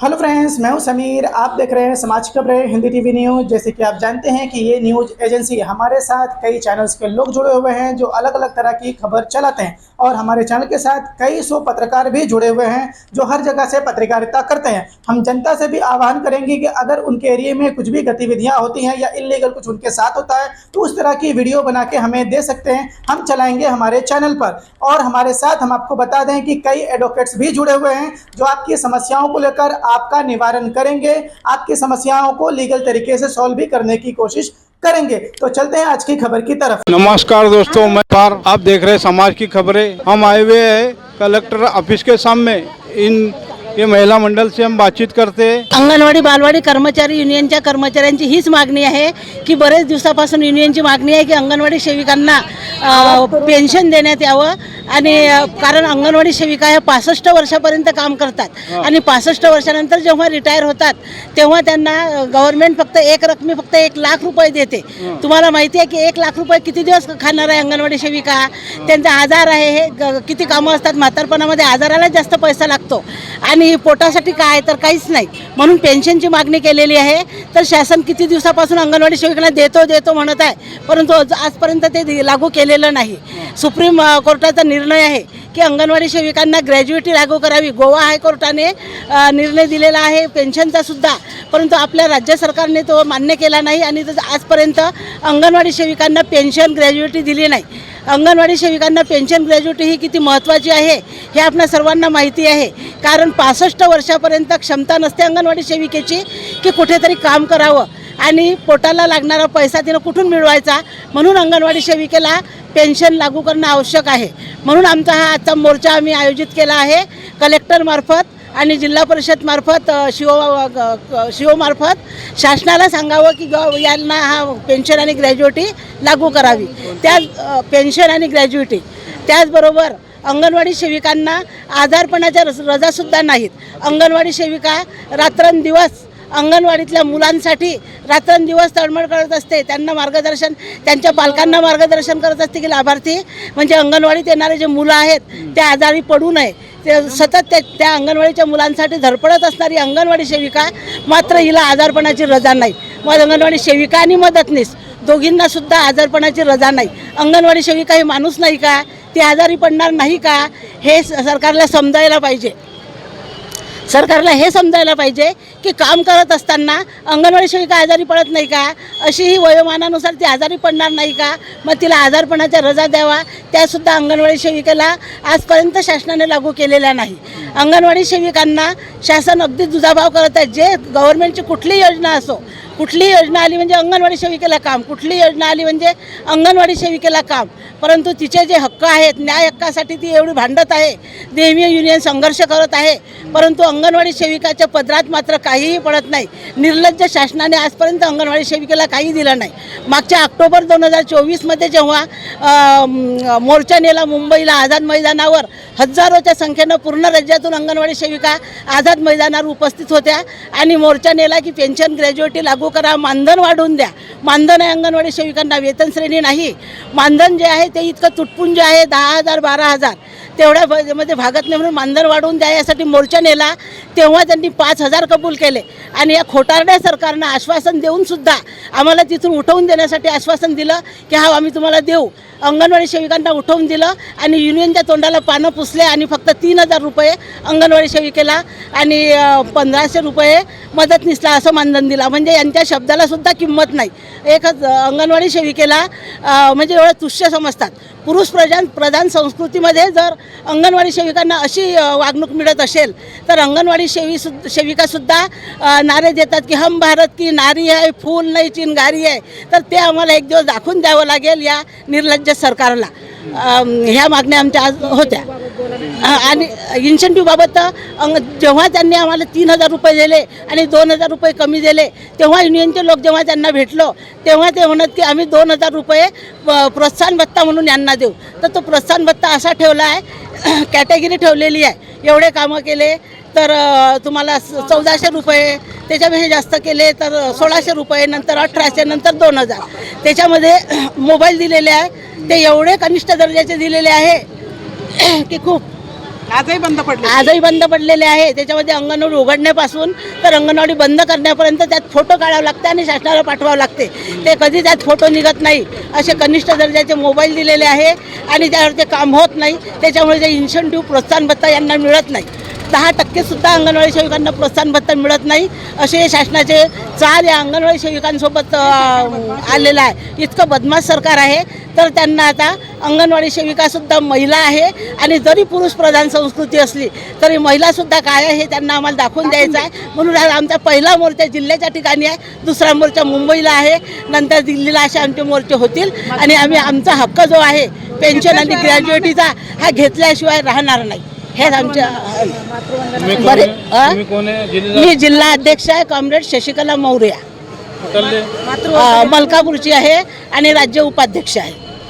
Hello friends, मैं हूं समीर। आप देख रहे हैं समाज खबरें हिंदी टीवी न्यूज़। जैसे कि आप जानते हैं कि ये न्यूज़ एजेंसी हमारे साथ कई चैनल्स के लोग जुड़े हुए हैं जो अलग अलग तरह की खबर चलाते हैं, और हमारे चैनल के साथ कई सौ पत्रकार भी जुड़े हुए हैं जो हर जगह से पत्रकारिता करते हैं। हम जनता से भी आह्वान करेंगे कि अगर उनके एरिया में कुछ भी गतिविधियाँ होती हैं या इलीगल कुछ उनके साथ होता है तो उस तरह की वीडियो बना के हमें दे सकते हैं, हम चलाएंगे हमारे चैनल पर। और हमारे साथ हम आपको बता दें कि कई एडवोकेट्स भी जुड़े हुए हैं जो आपकी समस्याओं को लेकर आपका निवारण करेंगे, आपकी समस्याओं को लीगल तरीके से सॉल्व भी करने की कोशिश करेंगे। तो चलते हैं आज की खबर की तरफ। नमस्कार दोस्तों, मैं आप देख रहे हैं समाज की खबरें। हम आए हुए हैं कलेक्टर ऑफिस के सामने। ये महिला मंडल से हम बातचीत करते हैं। अंगणवाडी बालवाडी कर्मचारी युनियनच्या कर्मचाऱ्यांची हीच मागणी आहे की बरेच दिवसापासून युनियनची मागणी आहे की अंगणवाडी सेविकांना पेन्शन देण्यात यावं, आणि कारण अंगणवाडी सेविका ह्या 65 वर्षापर्यंत काम करतात आणि 65 वर्षानंतर जेव्हा रिटायर होतात तेव्हा त्यांना गव्हर्नमेंट फक्त फक्त 1 लाख रुपये देते। तुम्हाला माहिती आहे की 1 लाख रुपये किती दिवस खाणार आहे अंगणवाडी सेविका? त्यांचा आजार आहे, हे किती कामं असतात, म्हातारपणामध्ये आजाराला जास्त पैसा लागतो आणि पोटासाठी काय तर काहीच नाही, म्हणून पेन्शनची मागणी केलेली आहे। तर शासन किती दिवसापासून अंगणवाडी सेविकांना देतो म्हणत आहे, परंतु आजपर्यंत ते लागू केलेलं नाही। सुप्रीम कोर्टाचा निर्णय आहे की अंगणवाडी सेविकांना ग्रॅज्युएटी लागू करावी। गोवा हायकोर्टाने निर्णय दिलेला आहे पेन्शनचा सुद्धा, परंतु आपल्या राज्य सरकारने तो मान्य केला नाही आणि आजपर्यंत अंगणवाडी सेविकांना पेन्शन ग्रॅज्युएटी दिली नाही। अंगणवाडी सेविकांना पेन्शन ग्रॅज्युएटी ही किती महत्त्वाची आहे हे आपल्या सर्वांना माहिती आहे, कारण 65 वर्षापर्यंत क्षमता नसते अंगणवाडी सेविकेची की कुठेतरी काम करावं आणि पोटाला लागणारा पैसा तिनं कुठून मिळवायचा, म्हणून अंगणवाडी सेविकेला पेन्शन लागू करणं आवश्यक आहे। म्हणून आमचा हा आजचा मोर्चा आम्ही आयोजित केला आहे कलेक्टरमार्फत आणि जिल्हा परिषदमार्फत शिओ मार्फत शासनाला सांगावं की यांना हा पेन्शन आणि ग्रॅज्युएटी लागू करावी। त्या पेन्शन आणि ग्रॅज्युएटी त्याचबरोबर अंगणवाडी सेविकांना आजारपणाच्या रजासुद्धा नाहीत। अंगणवाडी सेविका रात्रंदिवस अंगणवाडीतल्या मुलांसाठी रात्रंदिवस तळमळ करत असते, त्यांना मार्गदर्शन, त्यांच्या पालकांना मार्गदर्शन करत असते की लाभार्थी म्हणजे अंगणवाडीत येणारे जे मुलं आहेत ते आजारी पडू नये। ते सतत त्या अंगणवाडीच्या मुलांसाठी धडपडत असणारी अंगणवाडी सेविका मात्र हिला आजारपणाची रजा नाही। मग अंगणवाडी सेविका आणि मदतनीस दोघींना सुद्धा आजारपणाची रजा नाही। अंगणवाडी सेविका ही माणूस नाही का? ती आजारी पडणार नाही का? हे सरकारला समजायला पाहिजे। सरकारला हे समजायला पाहिजे की काम करत असताना अंगणवाडी सेविका आजारी पडत नाही का? अशी ही वयोमानानुसार ती आजारी पडणार नाही का? मग तिला आजारपणाच्या रजा द्यावा। त्यासुद्धा अंगणवाडी सेविकेला आजपर्यंत शासनाने लागू केलेल्या नाही। अंगणवाडी सेविकांना शासन अगदी दुजाभाव करत आहे। जे गव्हर्नमेंटची कुठली योजना असो, कुठली योजना आली म्हणजे अंगणवाडी सेविकेला काम, कुठली योजना आली म्हणजे अंगणवाडी सेविकेला काम, परंतु तिचे जे हक्क आहेत, न्याय हक्कासाठी ती एवढी भांडत आहे, नेहमी युनियन संघर्ष करत आहे, परंतु अंगणवाडी सेविकाच्या पदरात मात्र काहीही पडत नाही। निर्लज्ज शासनाने आजपर्यंत अंगणवाडी सेविकेला काही दिलं नाही। मागच्या ऑक्टोबर 2024मध्ये जेव्हा मोर्चा नेला मुंबईला आझाद मैदानावर, हजारोच्या संख्येनं पूर्ण राज्यातून अंगणवाडी सेविका आझाद मैदानावर उपस्थित होत्या आणि मोर्चा नेला की पेन्शन ग्रॅज्युएटी लागू करा, मानधन वाढवून द्या। मानधन आहे अंगणवाडी सेविकांना, वेतन श्रेणी नाही। मानधन जे आहे ते इतकं तुटपुंज आहे, 10,000 12,000 तेवढ्यामध्ये भागत नाही, म्हणून मानधन वाढवून द्या यासाठी मोर्चा नेला। तेव्हा त्यांनी 5,000 कबूल केले आणि या खोटारड्या सरकारनं आश्वासन देऊन सुद्धा आम्हाला तिथून उठवून देण्यासाठी आश्वासन दिलं की हा आम्ही तुम्हाला देऊ। अंगणवाडी सेविकांना उठवून दिलं आणि युनियनच्या तोंडाला पानं पुसले आणि फक्त 3,000 रुपये अंगणवाडी सेविकेला आणि 1,500 रुपये मदतनीसला असं मानधन दिलं। म्हणजे यांच्या शब्दाला सुद्धा किंमत नाही। एकच अंगणवाडी सेविकेला म्हणजे एवढं तुच्छ समजतात। पुरुष प्रधान संस्कृतीमध्ये जर अंगणवाडी सेविकांना अशी वागणूक मिळत असेल तर अंगणवाडी सेविकासुद्धा नारे देतात की हम भारत की नारी आहे, फूल नाही चिनगारी आहे। तर ते आम्हाला एक दिवस दाखवून द्यावं लागेल या निर्लज्ज सरकारला। ह्या मागण्या आमच्या आज होत्या। आणि इन्सेंटिव्हबाबत जेव्हा त्यांनी आम्हाला 3,000 रुपये दिले आणि 2,000 रुपये कमी दिले, तेव्हा युनियनचे लोक जेव्हा त्यांना भेटलो तेव्हा ते म्हणत की आम्ही 2,000 रुपये प्रोत्साहन भत्ता म्हणून यांना देऊ। तर तो प्रोत्साहन भत्ता असा ठेवला आहे, कॅटेगरी ठेवलेली आहे। एवढे कामं केले तर तुम्हाला 1,400 रुपये, त्याच्यापेक्षा जास्त केले तर 1,600 रुपये, नंतर 1,800, नंतर 2,000। त्याच्यामध्ये मोबाईल दिलेले आहे, ते एवढे कनिष्ठ दर्जाचे दिलेले आहे की खूप आजही बंद पडले. आजही बंद पडलेले आहे. त्याच्यामध्ये अंगणवाडी उघडण्यापासून तर अंगणवाडी बंद करण्यापर्यंत त्यात फोटो काढावे लागते आणि शासनाला पाठवावं लागते. ते कधी त्यात फोटो निघत नाही. असे कनिष्ठ दर्जाचे मोबाईल दिलेले आहे आणि त्यावर ते काम होत नाही. त्याच्यामुळे जे इन्सेंटिव्ह प्रोत्साहन भत्ता यांना मिळत नाही. 10% सुद्धा अंगणवाडी सेविकांना प्रोत्साहन भत्ता मिळत नाही. असे शासनाचे चाल या अंगणवाडी सेविकांसोबत आलेलं आहे. इतकं बदमाश सरकार आहे. तर त्यांना आता अंगणवाडी सेविकासुद्धा महिला आहे आणि जरी पुरुष प्रधान संस्कृती असली तरी महिलासुद्धा काय आहे हे त्यांना आम्हाला दाखवून द्यायचं आहे. म्हणून आज आमचा पहिला मोर्चा जिल्ह्याच्या ठिकाणी आहे, दुसरा मोर्चा मुंबईला आहे, नंतर दिल्लीला असे आमचे मोर्चे होतील आणि आम्ही आमचा हक्क जो आहे पेन्शन आणि ग्रॅज्युएटीचा हा घेतल्याशिवाय राहणार नाही. हे आमच्या बरे मी जिल्हा अध्यक्ष आहे कॉम्रेड शशिकला मौर्या, मलकापूरची आहे आणि राज्य उपाध्यक्ष आहे.